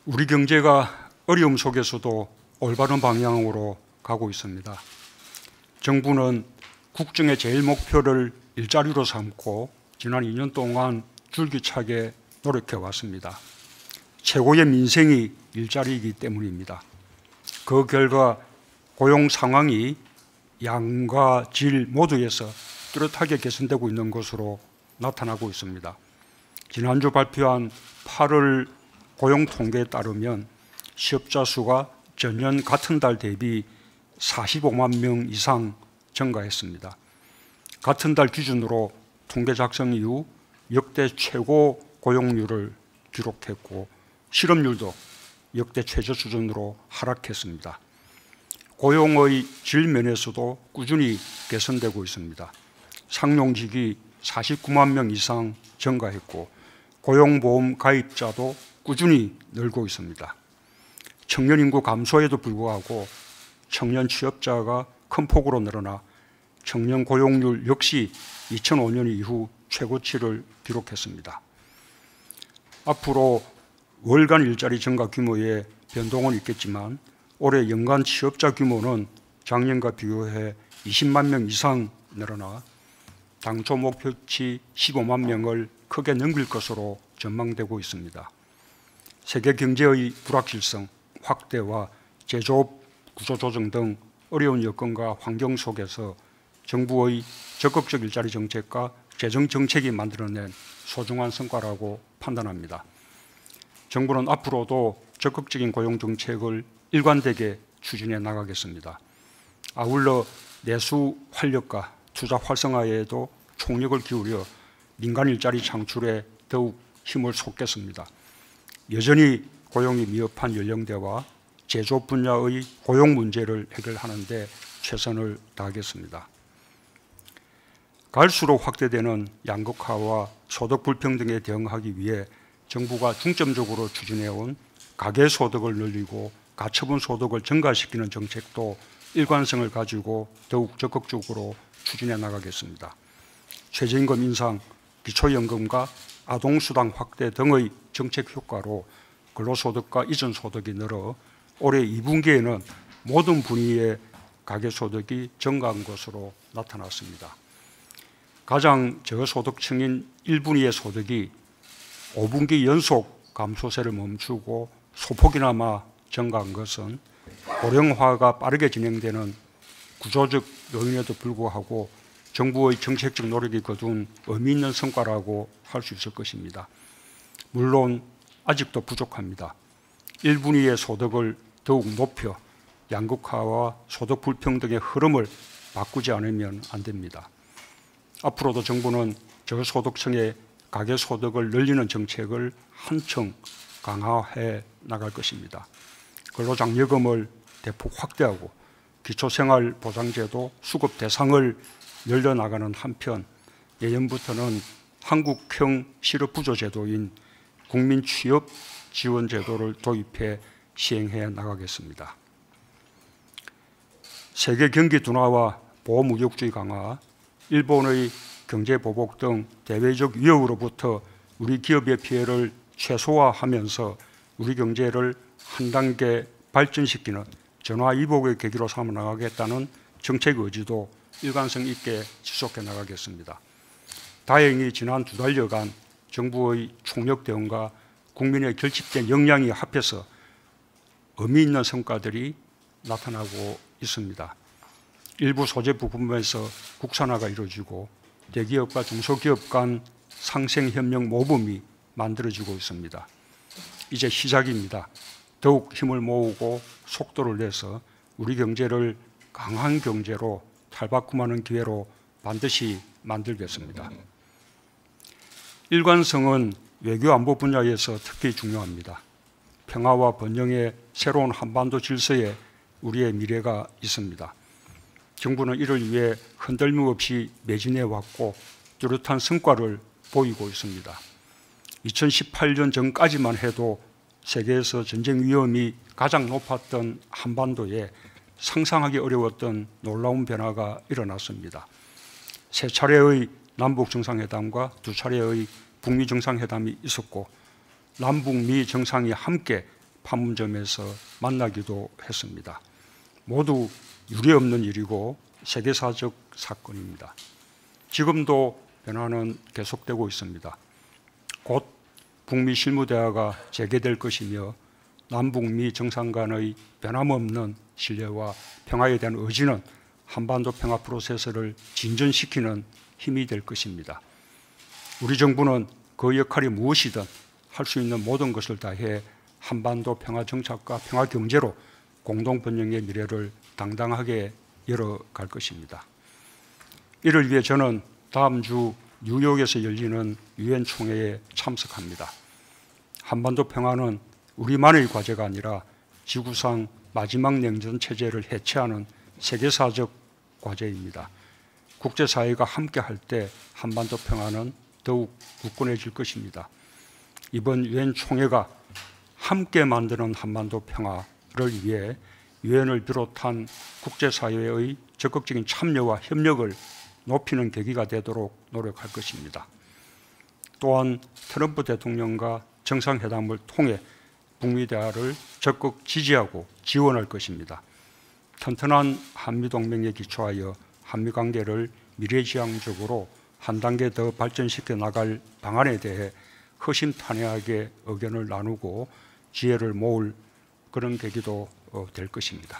우리 경제가 어려움 속에서도 올바른 방향으로 가고 있습니다. 정부는 국정의 제일 목표를 일자리로 삼고 지난 2년 동안 줄기차게 노력해 왔습니다. 최고의 민생이 일자리이기 때문입니다. 그 결과 고용 상황이 양과 질 모두에서 뚜렷하게 개선되고 있는 것으로 나타나고 있습니다. 지난주 발표한 8월 고용 통계에 따르면 실업자 수가 전년 같은 달 대비 45만 명 이상 증가했습니다. 같은 달 기준으로 통계 작성 이후 역대 최고 고용률을 기록했고 실업률도 역대 최저 수준으로 하락했습니다. 고용의 질 면에서도 꾸준히 개선되고 있습니다. 상용직이 49만 명 이상 증가했고 고용보험 가입자도 꾸준히 늘고 있습니다. 청년 인구 감소에도 불구하고 청년 취업자가 큰 폭으로 늘어나 청년 고용률 역시 2005년 이후 최고치를 기록했습니다. 앞으로 월간 일자리 증가 규모에 변동은 있겠지만 올해 연간 취업자 규모는 작년과 비교해 20만 명 이상 늘어나 당초 목표치 15만 명을 크게 넘길 것으로 전망되고 있습니다. 세계 경제의 불확실성, 확대와 제조업 구조 조정 등 어려운 여건과 환경 속에서 정부의 적극적 일자리 정책과 재정 정책이 만들어낸 소중한 성과라고 판단합니다. 정부는 앞으로도 적극적인 고용 정책을 일관되게 추진해 나가겠습니다. 아울러 내수 활력과 투자 활성화에도 총력을 기울여 민간 일자리 창출에 더욱 힘을 쏟겠습니다. 여전히 고용이 미흡한 연령대와 제조업 분야의 고용 문제를 해결하는 데 최선을 다하겠습니다. 갈수록 확대되는 양극화와 소득 불평등에 대응하기 위해 정부가 중점적으로 추진해온 가계소득을 늘리고 가처분 소득을 증가시키는 정책도 일관성을 가지고 더욱 적극적으로 추진해 나가겠습니다. 최저임금 인상, 기초연금과 아동수당 확대 등의 정책 효과로 근로소득과 이전소득이 늘어 올해 2분기에는 모든 분위의 가계소득이 증가한 것으로 나타났습니다. 가장 저소득층인 1분위의 소득이 5분기 연속 감소세를 멈추고 소폭이나마 증가한 것은 고령화가 빠르게 진행되는 구조적 요인에도 불구하고 정부의 정책적 노력이 거둔 의미 있는 성과라고 할 수 있을 것입니다. 물론 아직도 부족합니다. 1분위의 소득을 더욱 높여 양극화와 소득 불평등의 흐름을 바꾸지 않으면 안 됩니다. 앞으로도 정부는 저소득층의 가계소득을 늘리는 정책을 한층 강화해 나갈 것입니다. 근로장려금을 대폭 확대하고 기초생활보장제도 수급 대상을 늘려나가는 한편 내년부터는 한국형 실업부조제도인 국민취업지원제도를 도입해 시행해 나가겠습니다. 세계 경기 둔화와 보호무역주의 강화, 일본의 경제보복 등 대외적 위협으로부터 우리 기업의 피해를 최소화하면서 우리 경제를 한 단계 발전시키는 전화위복의 계기로 삼아 나가겠다는 정책 의지도 일관성 있게 지속해 나가겠습니다. 다행히 지난 2달여간 정부의 총력 대응과 국민의 결집된 역량이 합해서 의미 있는 성과들이 나타나고 있습니다. 일부 소재 부품에서 국산화가 이루어지고 대기업과 중소기업 간 상생협력 모범이 만들어지고 있습니다. 이제 시작입니다. 더욱 힘을 모으고 속도를 내서 우리 경제를 강한 경제로 탈바꿈하는 기회로 반드시 만들겠습니다. 일관성은 외교 안보 분야에서 특히 중요합니다. 평화와 번영의 새로운 한반도 질서에 우리의 미래가 있습니다. 정부는 이를 위해 흔들림 없이 매진해 왔고 뚜렷한 성과를 보이고 있습니다. 2018년 전까지만 해도 세계에서 전쟁 위험이 가장 높았던 한반도에 상상하기 어려웠던 놀라운 변화가 일어났습니다. 3차례의 남북 정상회담과 2차례의 북미 정상회담이 있었고 남북미 정상이 함께 판문점에서 만나기도 했습니다. 모두 유례없는 일이고 세계사적 사건입니다. 지금도 변화는 계속되고 있습니다. 곧 북미 실무대화가 재개될 것이며 남북미 정상 간의 변함없는 신뢰와 평화에 대한 의지는 한반도 평화 프로세스를 진전시키는 힘이 될 것입니다. 우리 정부는 그 역할이 무엇이든 할 수 있는 모든 것을 다해 한반도 평화 정착과 평화 경제로 공동 번영의 미래를 당당하게 열어갈 것입니다. 이를 위해 저는 다음 주 뉴욕에서 열리는 유엔 총회에 참석합니다. 한반도 평화는 우리만의 과제가 아니라 지구상 마지막 냉전 체제를 해체하는 세계사적 과제입니다. 국제사회가 함께할 때 한반도 평화는 더욱 굳건해질 것입니다. 이번 유엔 총회가 함께 만드는 한반도 평화를 위해 유엔을 비롯한 국제사회의 적극적인 참여와 협력을 높이는 계기가 되도록 노력할 것입니다. 또한 트럼프 대통령과 정상회담을 통해 북미 대화를 적극 지지하고 지원할 것입니다. 튼튼한 한미동맹에 기초하여 한미관계를 미래지향적으로 한 단계 더 발전시켜 나갈 방안에 대해 허심탄회하게 의견을 나누고 지혜를 모을 그런 계기도 될 것입니다.